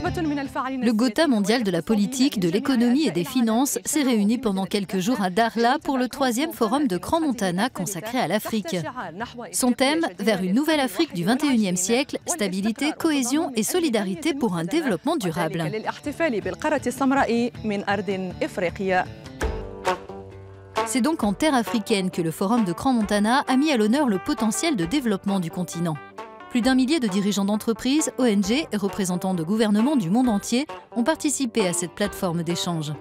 Le Gotha mondial de la politique, de l'économie et des finances s'est réuni pendant quelques jours à Dakhla pour le 3e forum de Crans-Montana consacré à l'Afrique. Son thème, vers une nouvelle Afrique du XXIe siècle, stabilité, cohésion et solidarité pour un développement durable. C'est donc en terre africaine que le forum de Crans-Montana a mis à l'honneur le potentiel de développement du continent. Plus d'1 millier de dirigeants d'entreprises, ONG et représentants de gouvernements du monde entier ont participé à cette plateforme d'échange.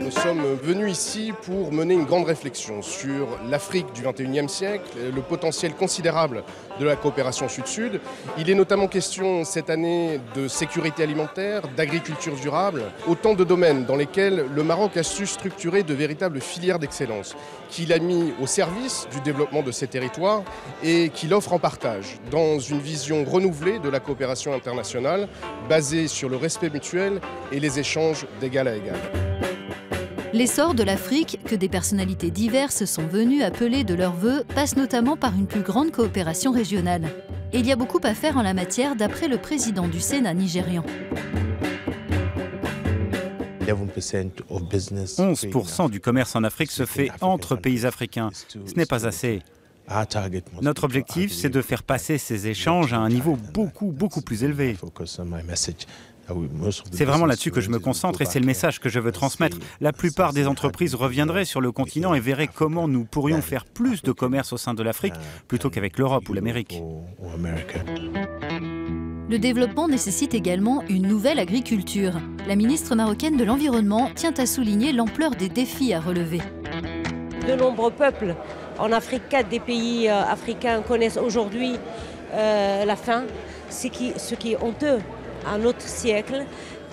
Nous sommes venus ici pour mener une grande réflexion sur l'Afrique du XXIe siècle, le potentiel considérable de la coopération Sud-Sud. Il est notamment question cette année de sécurité alimentaire, d'agriculture durable, autant de domaines dans lesquels le Maroc a su structurer de véritables filières d'excellence, qu'il a mis au service du développement de ces territoires et qu'il offre en partage dans une vision renouvelée de la coopération internationale basée sur le respect mutuel et les échanges d'égal à égal. L'essor de l'Afrique, que des personnalités diverses sont venues appeler de leurs vœux, passe notamment par une plus grande coopération régionale. Et il y a beaucoup à faire en la matière, d'après le président du Sénat nigérian. 11% du commerce en Afrique se fait entre pays africains. Ce n'est pas assez. Notre objectif, c'est de faire passer ces échanges à un niveau beaucoup plus élevé. C'est vraiment là-dessus que je me concentre et c'est le message que je veux transmettre. La plupart des entreprises reviendraient sur le continent et verraient comment nous pourrions faire plus de commerce au sein de l'Afrique plutôt qu'avec l'Europe ou l'Amérique. Le développement nécessite également une nouvelle agriculture. La ministre marocaine de l'Environnement tient à souligner l'ampleur des défis à relever. De nombreux peuples en Afrique, 4 des pays africains connaissent aujourd'hui la faim, ce qui est honteux à notre siècle,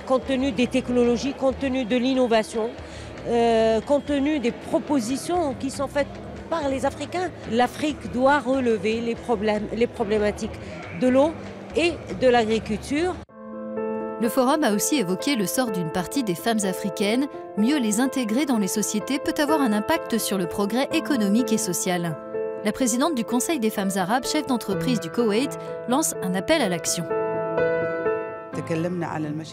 compte tenu des technologies, compte tenu de l'innovation, compte tenu des propositions qui sont faites par les Africains. L'Afrique doit relever les problématiques de l'eau et de l'agriculture. Le forum a aussi évoqué le sort d'une partie des femmes africaines. Mieux les intégrer dans les sociétés peut avoir un impact sur le progrès économique et social. La présidente du Conseil des femmes arabes, chef d'entreprise du Koweït, lance un appel à l'action.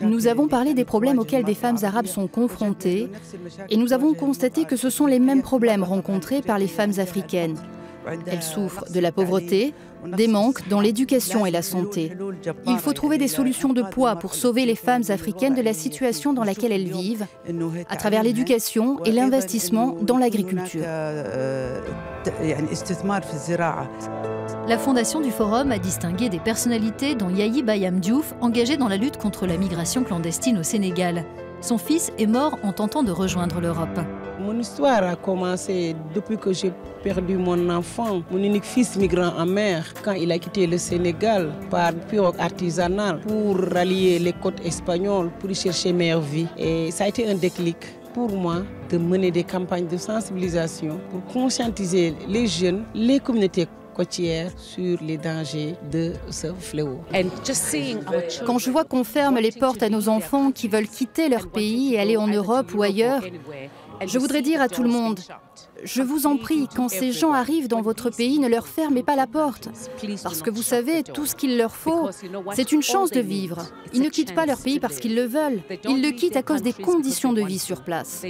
Nous avons parlé des problèmes auxquels des femmes arabes sont confrontées et nous avons constaté que ce sont les mêmes problèmes rencontrés par les femmes africaines. Elles souffrent de la pauvreté, des manques dans l'éducation et la santé. Il faut trouver des solutions de poids pour sauver les femmes africaines de la situation dans laquelle elles vivent, à travers l'éducation et l'investissement dans l'agriculture. La fondation du Forum a distingué des personnalités dont Yahi Bayam Diouf, engagé dans la lutte contre la migration clandestine au Sénégal. Son fils est mort en tentant de rejoindre l'Europe. Mon histoire a commencé depuis que j'ai perdu mon enfant, mon unique fils migrant en mer, quand il a quitté le Sénégal par pirogue artisanale pour rallier les côtes espagnoles pour y chercher meilleure vie. Et ça a été un déclic pour moi de mener des campagnes de sensibilisation pour conscientiser les jeunes, les communautés côtières sur les dangers de ce fléau. Quand je vois qu'on ferme les portes à nos enfants qui veulent quitter leur pays et aller en Europe ou ailleurs, je voudrais dire à tout le monde, je vous en prie, quand ces gens arrivent dans votre pays, ne leur fermez pas la porte. Parce que vous savez, tout ce qu'il leur faut, c'est une chance de vivre. Ils ne quittent pas leur pays parce qu'ils le veulent. Ils le quittent à cause des conditions de vie sur place.